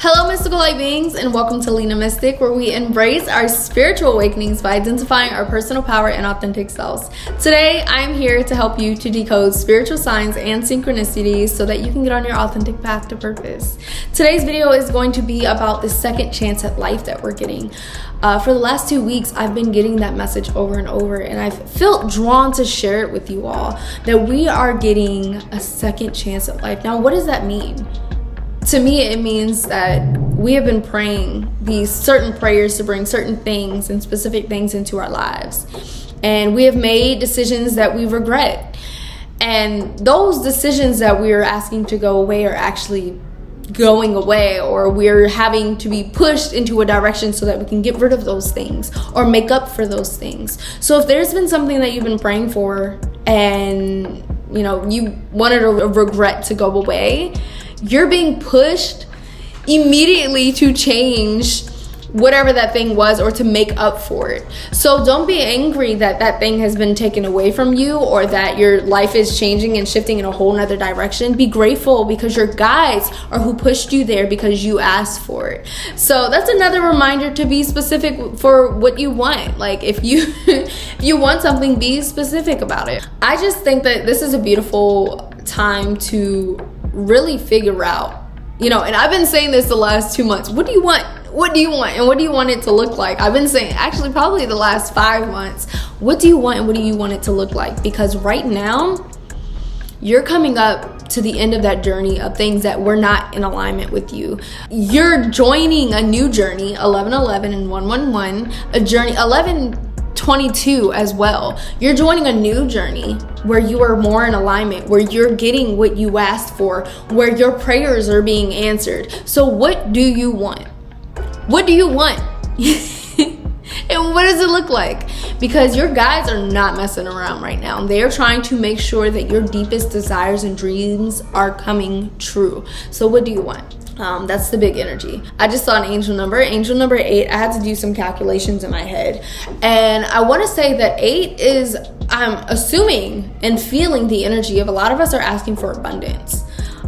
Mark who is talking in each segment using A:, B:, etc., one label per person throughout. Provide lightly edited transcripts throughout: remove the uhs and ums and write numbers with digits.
A: Hello, mystical light beings, and welcome to Lena Mystic, where we embrace our spiritual awakenings by identifying our personal power and authentic selves. Today, I am here to help you to decode spiritual signs and synchronicities so that you can get on your authentic path to purpose. Today's video is going to be about the second chance at life that we're getting. For the last 2 weeks, I've been getting that message over and over, and I've felt drawn to share it with you all, that we are getting a second chance at life. Now, what does that mean? To me, it means that we have been praying these certain prayers to bring certain things and specific things into our lives. And we have made decisions that we regret. And those decisions that we are asking to go away are actually going away, or we're having to be pushed into a direction so that we can get rid of those things or make up for those things. So if there's been something that you've been praying for and you wanted a regret to go away, you're being pushed immediately to change whatever that thing was or to make up for it. So don't be angry that that thing has been taken away from you or that your life is changing and shifting in a whole nother direction. Be grateful because your guides are who pushed you there because you asked for it. So that's another reminder to be specific for what you want. Like if you want something, be specific about it. I just think that this is a beautiful time to really figure out, and I've been saying this the last 2 months. What do you want? What do you want? And what do you want it to look like? I've been saying actually probably the last 5 months. What do you want and what do you want it to look like? Because right now you're coming up to the end of that journey of things that were not in alignment with you. You're joining a new journey, 1111 and 111, a journey 1122 as well. You're joining a new journey where you are more in alignment, where you're getting what you asked for, where your prayers are being answered. So what do you want? What do you want? And what does it look like? Because your guides are not messing around right now. They are trying to make sure that your deepest desires and dreams are coming true. So what do you want? That's the big energy. I just saw an angel number 8. I had to do some calculations in my head. And I want to say that 8 is, I'm assuming and feeling the energy of a lot of us are asking for abundance.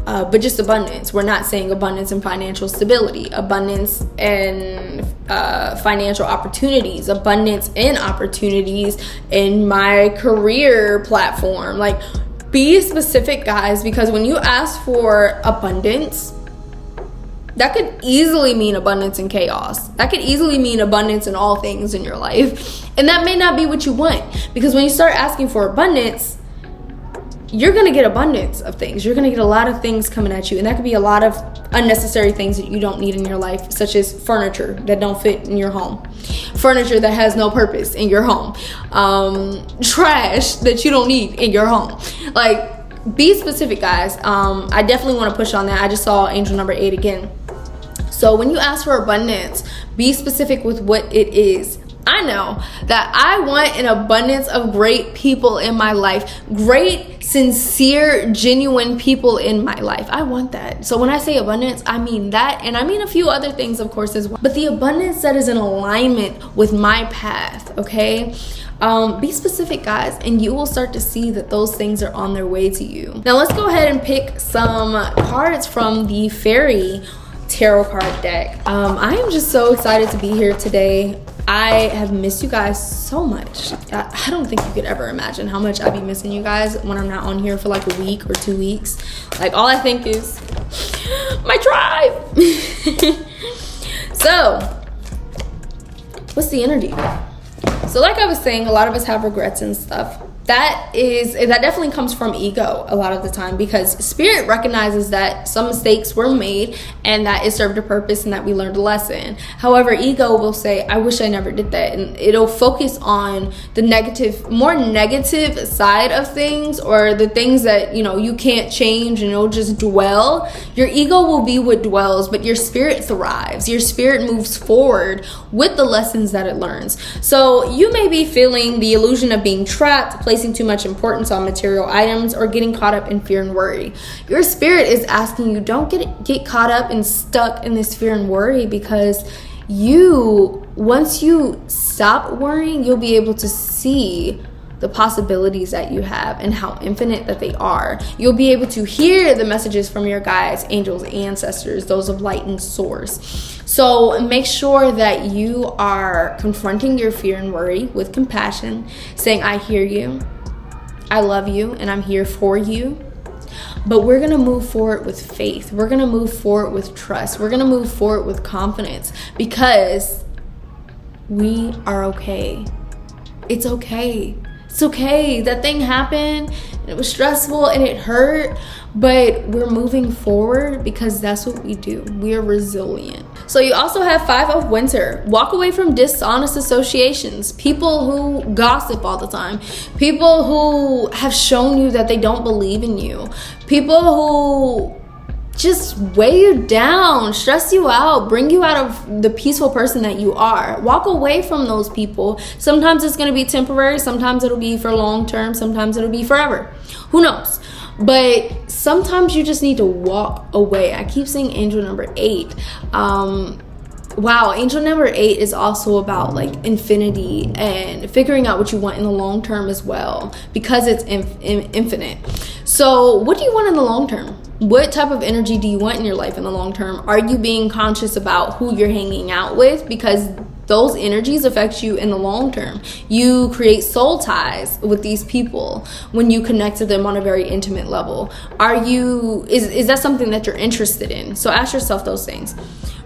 A: But just abundance. We're not saying abundance in financial stability, abundance in financial opportunities, abundance in opportunities in my career platform. Like, be specific, guys, because when you ask for abundance, that could easily mean abundance in chaos. That could easily mean abundance in all things in your life. And that may not be what you want, because when you start asking for abundance, you're going to get abundance of things. You're going to get a lot of things coming at you. And that could be a lot of unnecessary things that you don't need in your life, such as furniture that don't fit in your home, furniture that has no purpose in your home, trash that you don't need in your home. Like, be specific, guys. I definitely want to push on that. I just saw angel number 8 again. So when you ask for abundance, be specific with what it is. I know that I want an abundance of great people in my life, great, sincere, genuine people in my life. I want that. So when I say abundance, I mean that, and I mean a few other things, of course, as well. But the abundance that is in alignment with my path, okay? Be specific, guys, and you will start to see that those things are on their way to you. Now let's go ahead and pick some cards from the Fairy Tarot card deck. I am just so excited to be here today. I have missed you guys so much. I don't think you could ever imagine how much I'd be missing you guys when I'm not on here for like a week or 2 weeks. Like, all I think is my tribe. So, what's the energy? So like I was saying, a lot of us have regrets and stuff. That definitely comes from ego a lot of the time, because spirit recognizes that some mistakes were made and that it served a purpose and that we learned a lesson. However, ego will say, I wish I never did that, and it'll focus on the more negative side of things, or the things that you can't change, and it'll just dwell. Your ego will be what dwells, but your spirit thrives. Your spirit moves forward with the lessons that it learns. So you may be feeling the illusion of being trapped, placing too much importance on material items, or getting caught up in fear and worry. Your spirit is asking you, don't get caught up and stuck in this fear and worry, because once you stop worrying, you'll be able to see the possibilities that you have and how infinite that they are. You'll be able to hear the messages from your guides, angels, ancestors, those of light and source. So make sure that you are confronting your fear and worry with compassion, saying, I hear you, I love you, and I'm here for you. But we're going to move forward with faith. We're going to move forward with trust. We're going to move forward with confidence, because we are okay. It's okay. It's okay. That thing happened. It was stressful and it hurt, but we're moving forward because that's what we do. We are resilient. So you also have 5 of Winter. Walk away from dishonest associations, people who gossip all the time, people who have shown you that they don't believe in you, people who just weigh you down, stress you out, bring you out of the peaceful person that you are. Walk away from those people. Sometimes it's going to be temporary. Sometimes it'll be for long term. Sometimes it'll be forever. Who knows? But sometimes you just need to walk away. I keep saying angel number 8. Wow, angel number 8 is also about like infinity and figuring out what you want in the long term as well, because it's infinite. So what do you want in the long term? What type of energy do you want in your life in the long term? Are you being conscious about who you're hanging out with? Because those energies affect you in the long term. You create soul ties with these people when you connect to them on a very intimate level. Is that something that you're interested in? So ask yourself those things.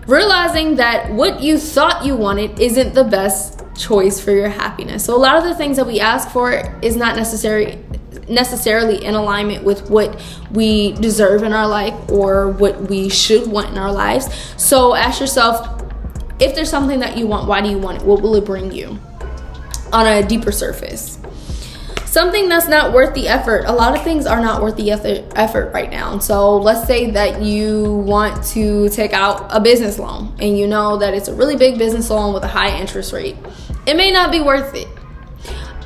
A: Realizing that what you thought you wanted isn't the best choice for your happiness. So a lot of the things that we ask for is not necessarily in alignment with what we deserve in our life or what we should want in our lives. So ask yourself, if there's something that you want, why do you want it? What will it bring you on a deeper surface? Something that's not worth the effort. A lot of things are not worth the effort right now. So let's say that you want to take out a business loan and you know that it's a really big business loan with a high interest rate. It may not be worth it.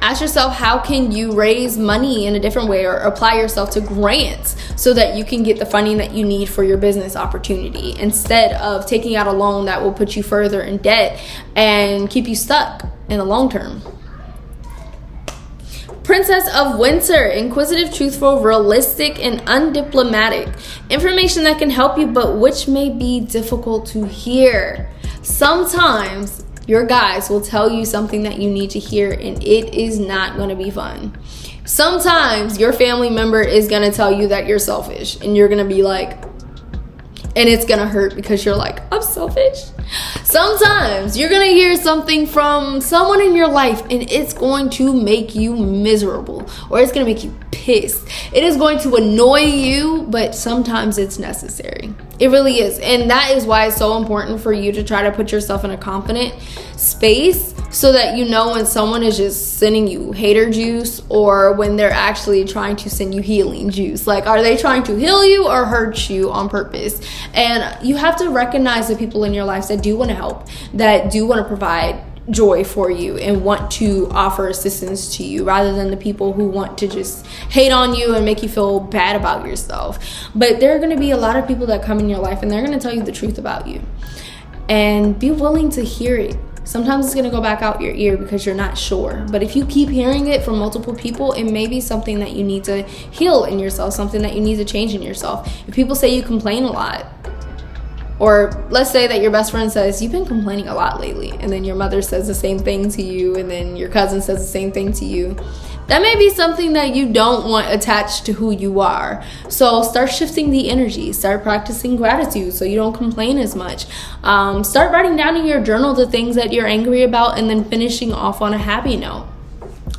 A: Ask yourself, how can you raise money in a different way or apply yourself to grants so that you can get the funding that you need for your business opportunity, instead of taking out a loan that will put you further in debt and keep you stuck in the long term. Princess of Winter, inquisitive, truthful, realistic, and undiplomatic. Information that can help you, but which may be difficult to hear. Sometimes your guides will tell you something that you need to hear, and it is not going to be fun. Sometimes your family member is going to tell you that you're selfish, and you're going to be like, and it's going to hurt because you're like, I'm selfish. Sometimes you're going to hear something from someone in your life, and it's going to make you miserable, or it's going to make you pissed. It is going to annoy you, but sometimes it's necessary. It really is. And that is why it's so important for you to try to put yourself in a confident space, so that you know when someone is just sending you hater juice or when they're actually trying to send you healing juice. Like, are they trying to heal you or hurt you on purpose? And you have to recognize the people in your life that do want to help, that do want to provide joy for you and want to offer assistance to you, rather than the people who want to just hate on you and make you feel bad about yourself. But there are going to be a lot of people that come in your life and they're going to tell you the truth about you, and be willing to hear it. Sometimes it's going to go back out your ear because you're not sure. But if you keep hearing it from multiple people, it may be something that you need to heal in yourself, something that you need to change in yourself. If people say you complain a lot, or let's say that your best friend says, you've been complaining a lot lately, and then your mother says the same thing to you, and then your cousin says the same thing to you, that may be something that you don't want attached to who you are. So start shifting the energy. Start practicing gratitude so you don't complain as much. Start writing down in your journal the things that you're angry about, and then finishing off on a happy note.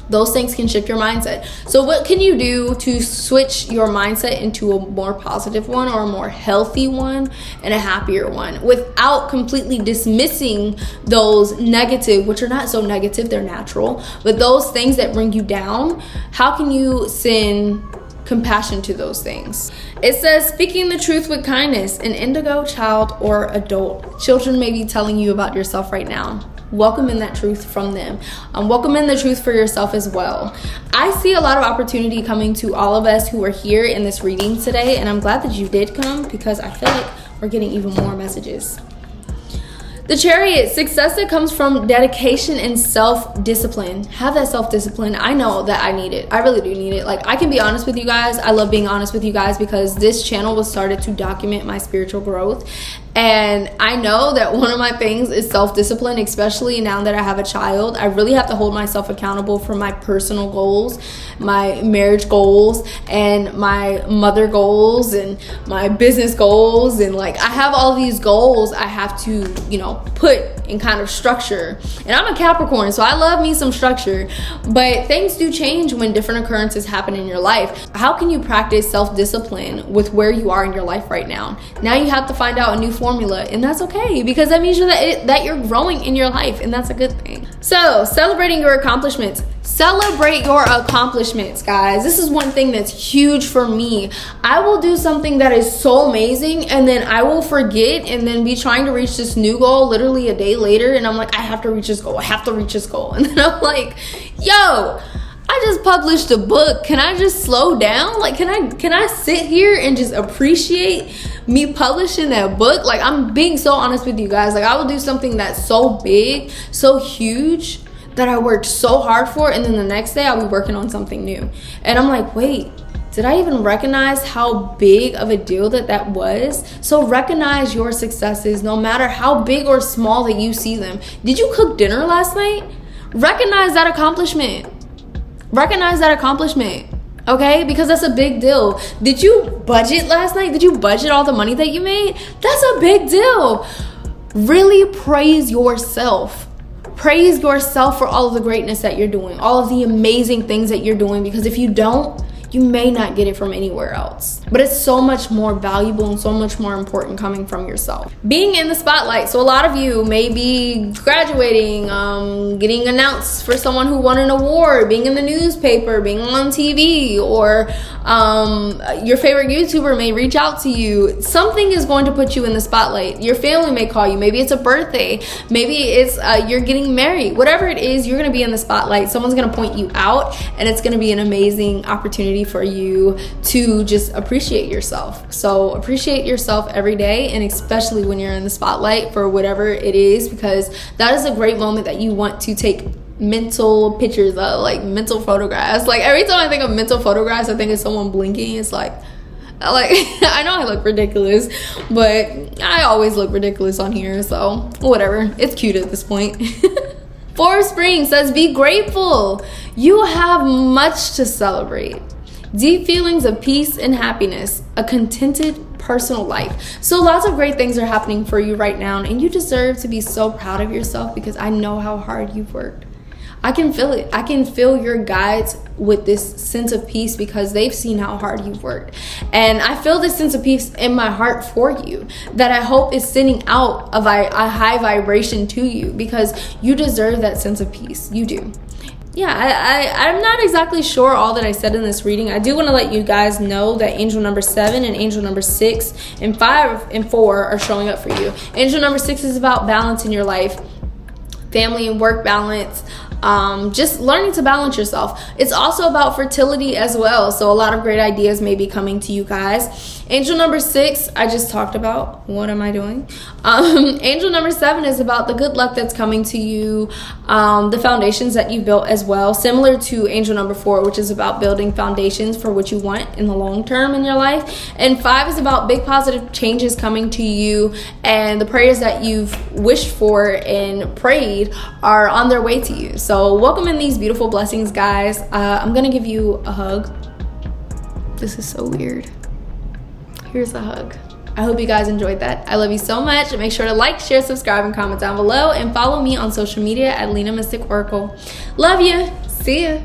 A: Those things can shift your mindset. So what can you do to switch your mindset into a more positive one, or a more healthy one, and a happier one, without completely dismissing those negative, which are not so negative, they're natural, but those things that bring you down? How can you send compassion to those things? It says, speaking the truth with kindness, an indigo, child, or adult. Children may be telling you about yourself right now. Welcome in that truth from them. Welcome in the truth for yourself as well. I see a lot of opportunity coming to all of us who are here in this reading today, and I'm glad that you did come, because I feel like we're getting even more messages. The Chariot, success that comes from dedication and self-discipline. Have that self-discipline. I know that I need it. I really do need it. Like, I can be honest with you guys. I love being honest with you guys because this channel was started to document my spiritual growth. And I know that one of my things is self-discipline, especially now that I have a child. I really have to hold myself accountable for my personal goals, my marriage goals, and my mother goals, and my business goals. And like, I have all these goals I have to, you know, put in kind of structure. And I'm a Capricorn, so I love me some structure. But things do change when different occurrences happen in your life. How can you practice self-discipline with where you are in your life right now? Now you have to find out a new formula, and that's okay, because that means that you're growing in your life, and that's a good thing. So, celebrating your accomplishments. Celebrate your accomplishments, guys. This is one thing that's huge for me. I will do something that is so amazing, and then I will forget, and then be trying to reach this new goal literally a day later, and I'm like, I have to reach this goal. I have to reach this goal. And then I'm like, yo, I just published a book. Can I just slow down? Like, can I sit here and just appreciate me publishing that book? Like, I'm being so honest with you guys. Like, I will do something that's so big, so huge, that I worked so hard for, and then the next day I'll be working on something new. And I'm like, wait, did I even recognize how big of a deal that was? So recognize your successes, no matter how big or small that you see them. Did you cook dinner last night? Recognize that accomplishment. Recognize that accomplishment, okay? Because that's a big deal. Did you budget last night? Did you budget all the money that you made? That's a big deal. Really praise yourself. Praise yourself for all of the greatness that you're doing, all of the amazing things that you're doing, because if you don't, you may not get it from anywhere else. But it's so much more valuable and so much more important coming from yourself. Being in the spotlight. So a lot of you may be graduating, getting announced for someone who won an award, being in the newspaper, being on TV, or your favorite YouTuber may reach out to you. Something is going to put you in the spotlight. Your family may call you. Maybe it's a birthday. Maybe it's you're getting married. Whatever it is, you're going to be in the spotlight. Someone's going to point you out, and it's going to be an amazing opportunity for you to just appreciate yourself. So appreciate yourself every day, and especially when you're in the spotlight for whatever it is, because that is a great moment that you want to take mental pictures of, like mental photographs. Like, every time I think of mental photographs, I think of someone blinking. It's like I know I look ridiculous, but I always look ridiculous on here, so whatever. It's cute at this point. For Spring says, be grateful. You have much to celebrate. Deep feelings of peace and happiness, a contented personal life. So lots of great things are happening for you right now, and you deserve to be so proud of yourself, because I know how hard you've worked. I can feel it. I can feel your guides with this sense of peace, because they've seen how hard you've worked. And I feel this sense of peace in my heart for you, that I hope is sending out a high vibration to you, because you deserve that sense of peace. You do. Yeah, I'm not exactly sure all that I said in this reading. I do want to let you guys know that angel number 7 and angel number 6 and 5 and 4 are showing up for you. Angel number 6 is about balance in your life, family and work balance, just learning to balance yourself. It's also about fertility as well, so a lot of great ideas may be coming to you guys. Angel number 6, I just talked about. What am I doing? Angel number 7 is about the good luck that's coming to you, the foundations that you built as well, similar to angel number 4, which is about building foundations for what you want in the long term in your life. And 5 is about big positive changes coming to you, and the prayers that you've wished for and prayed are on their way to you. So welcome in these beautiful blessings, guys. I'm gonna give you a hug. This is so weird. Here's a hug. I hope you guys enjoyed that. I love you so much. Make sure to like, share, subscribe, and comment down below, and follow me on social media at Lena Mystic Oracle. Love you. See ya.